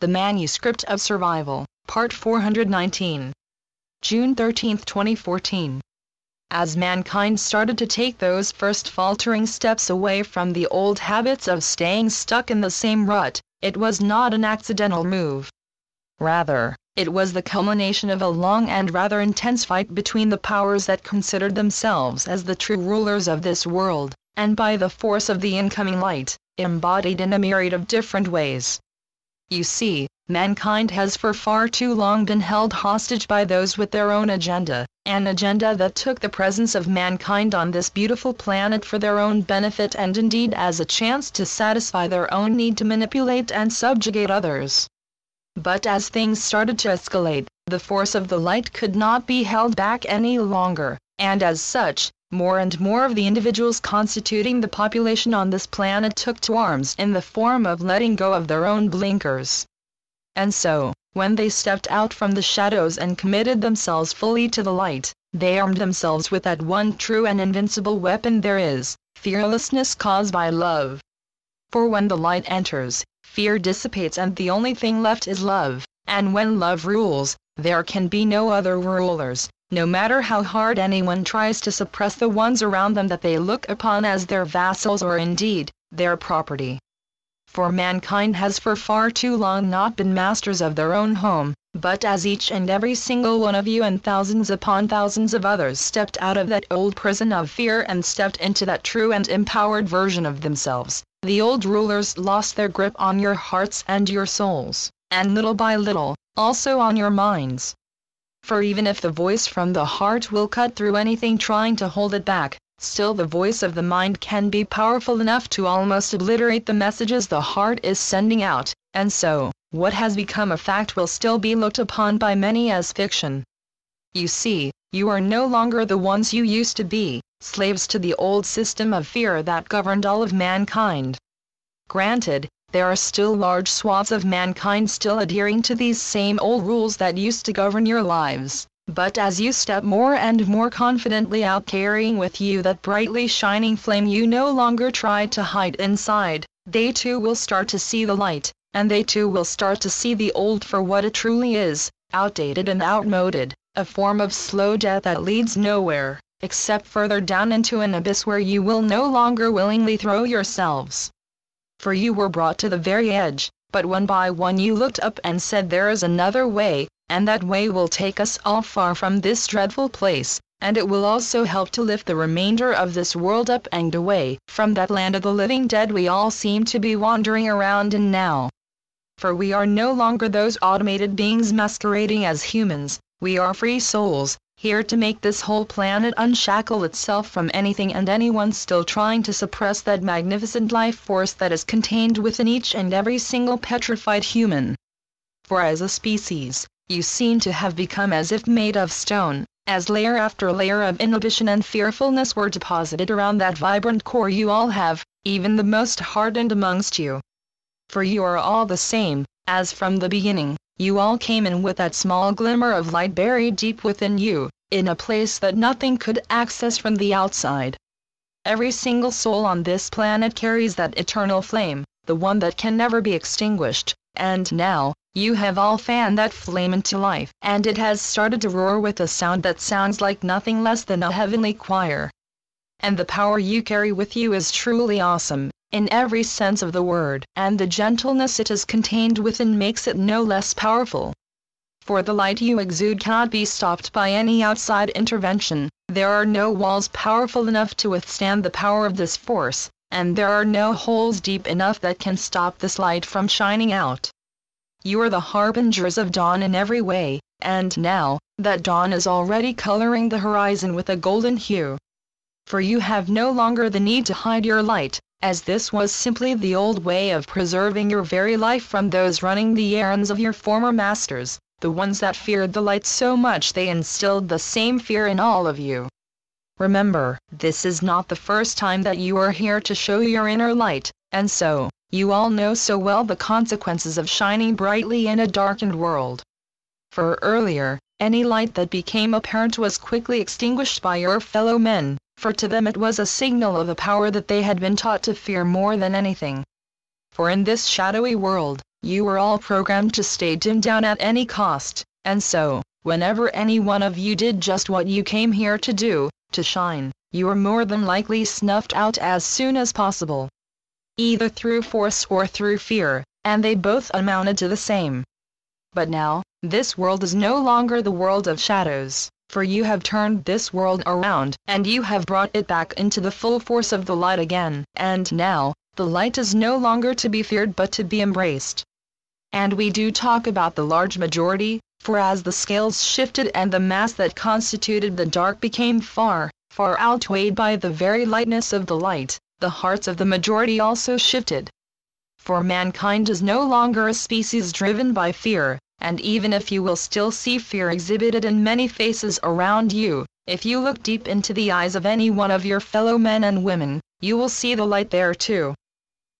The Manuscript of Survival, Part 419. June 13, 2014. As mankind started to take those first faltering steps away from the old habits of staying stuck in the same rut, it was not an accidental move. Rather, it was the culmination of a long and rather intense fight between the powers that considered themselves as the true rulers of this world, and by the force of the incoming light, embodied in a myriad of different ways. You see, mankind has for far too long been held hostage by those with their own agenda, an agenda that took the presence of mankind on this beautiful planet for their own benefit and indeed as a chance to satisfy their own need to manipulate and subjugate others. But as things started to escalate, the force of the light could not be held back any longer, and as such, more and more of the individuals constituting the population on this planet took to arms in the form of letting go of their own blinkers. And so, when they stepped out from the shadows and committed themselves fully to the light, they armed themselves with that one true and invincible weapon there is, fearlessness caused by love. For when the light enters, fear dissipates and the only thing left is love, and when love rules, there can be no other rulers, no matter how hard anyone tries to suppress the ones around them that they look upon as their vassals or indeed, their property. For mankind has for far too long not been masters of their own home, but as each and every single one of you and thousands upon thousands of others stepped out of that old prison of fear and stepped into that true and empowered version of themselves, the old rulers lost their grip on your hearts and your souls, and little by little, also on your minds. For even if the voice from the heart will cut through anything trying to hold it back, still the voice of the mind can be powerful enough to almost obliterate the messages the heart is sending out, and so, what has become a fact will still be looked upon by many as fiction. You see, you are no longer the ones you used to be, slaves to the old system of fear that governed all of mankind. Granted, there are still large swaths of mankind still adhering to these same old rules that used to govern your lives, but as you step more and more confidently out carrying with you that brightly shining flame you no longer try to hide inside, they too will start to see the light, and they too will start to see the old for what it truly is, outdated and outmoded, a form of slow death that leads nowhere, except further down into an abyss where you will no longer willingly throw yourselves. For you were brought to the very edge, but one by one you looked up and said there is another way, and that way will take us all far from this dreadful place, and it will also help to lift the remainder of this world up and away from that land of the living dead we all seem to be wandering around in now. For we are no longer those automated beings masquerading as humans, we are free souls, here to make this whole planet unshackle itself from anything and anyone still trying to suppress that magnificent life force that is contained within each and every single petrified human. For as a species, you seem to have become as if made of stone, as layer after layer of inhibition and fearfulness were deposited around that vibrant core you all have, even the most hardened amongst you. For you are all the same, as from the beginning, you all came in with that small glimmer of light buried deep within you, in a place that nothing could access from the outside. Every single soul on this planet carries that eternal flame, the one that can never be extinguished, and now, you have all fanned that flame into life, and it has started to roar with a sound that sounds like nothing less than a heavenly choir. And the power you carry with you is truly awesome, in every sense of the word, and the gentleness it is contained within makes it no less powerful. For the light you exude cannot be stopped by any outside intervention, there are no walls powerful enough to withstand the power of this force, and there are no holes deep enough that can stop this light from shining out. You are the harbingers of dawn in every way, and now, that dawn is already coloring the horizon with a golden hue. For you have no longer the need to hide your light, as this was simply the old way of preserving your very life from those running the errands of your former masters, the ones that feared the light so much they instilled the same fear in all of you. Remember, this is not the first time that you are here to show your inner light, and so, you all know so well the consequences of shining brightly in a darkened world. For earlier, any light that became apparent was quickly extinguished by your fellow men, for to them it was a signal of a power that they had been taught to fear more than anything. For in this shadowy world, you were all programmed to stay dimmed down at any cost, and so, whenever any one of you did just what you came here to do, to shine, you were more than likely snuffed out as soon as possible. Either through force or through fear, and they both amounted to the same. But now, this world is no longer the world of shadows, for you have turned this world around, and you have brought it back into the full force of the light again, and now, the light is no longer to be feared but to be embraced. And we do talk about the large majority, for as the scales shifted and the mass that constituted the dark became far, far outweighed by the very lightness of the light, the hearts of the majority also shifted. For mankind is no longer a species driven by fear, and even if you will still see fear exhibited in many faces around you, if you look deep into the eyes of any one of your fellow men and women, you will see the light there too.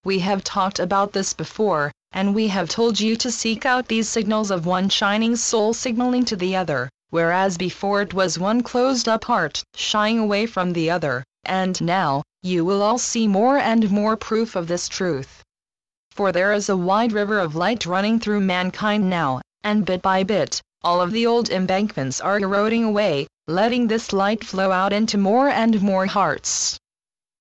We have talked about this before, and we have told you to seek out these signals of one shining soul signaling to the other, whereas before it was one closed-up heart shying away from the other, and now, you will all see more and more proof of this truth. For there is a wide river of light running through mankind now, and bit by bit, all of the old embankments are eroding away, letting this light flow out into more and more hearts.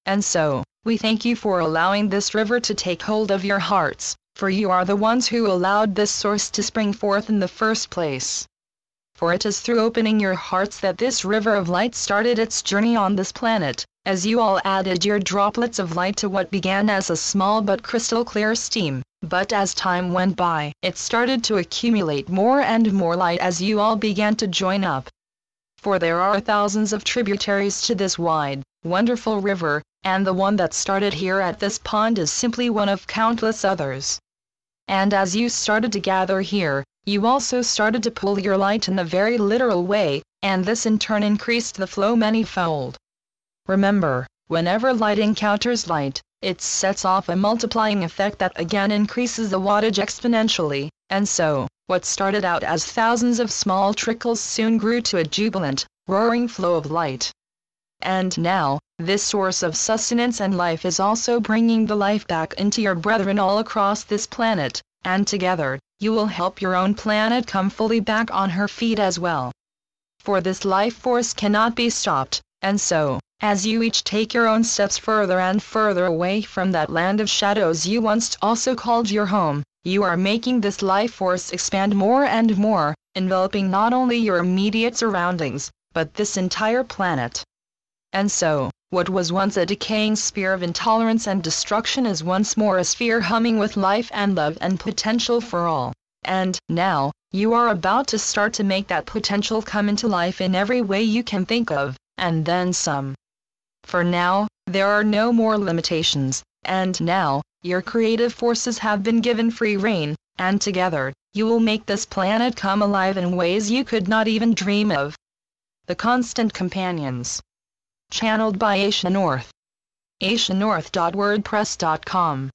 And so, we thank you for allowing this river to take hold of your hearts, for you are the ones who allowed this source to spring forth in the first place. For it is through opening your hearts that this river of light started its journey on this planet, as you all added your droplets of light to what began as a small but crystal clear steam, but as time went by, it started to accumulate more and more light as you all began to join up. For there are thousands of tributaries to this wide, wonderful river, and the one that started here at this pond is simply one of countless others. And as you started to gather here, you also started to pull your light in a very literal way, and this in turn increased the flow many-fold. Remember, whenever light encounters light, it sets off a multiplying effect that again increases the wattage exponentially, and so, what started out as thousands of small trickles soon grew to a jubilant, roaring flow of light. And now, this source of sustenance and life is also bringing the life back into your brethren all across this planet, and together, you will help your own planet come fully back on her feet as well. For this life force cannot be stopped, and so, as you each take your own steps further and further away from that land of shadows you once also called your home, you are making this life force expand more and more, enveloping not only your immediate surroundings, but this entire planet. And so, what was once a decaying sphere of intolerance and destruction is once more a sphere humming with life and love and potential for all. And, now, you are about to start to make that potential come into life in every way you can think of, and then some. For now, there are no more limitations, and now, your creative forces have been given free rein, and together, you will make this planet come alive in ways you could not even dream of. The Constant Companions. Channeled by Asia North. asianorth.wordpress.com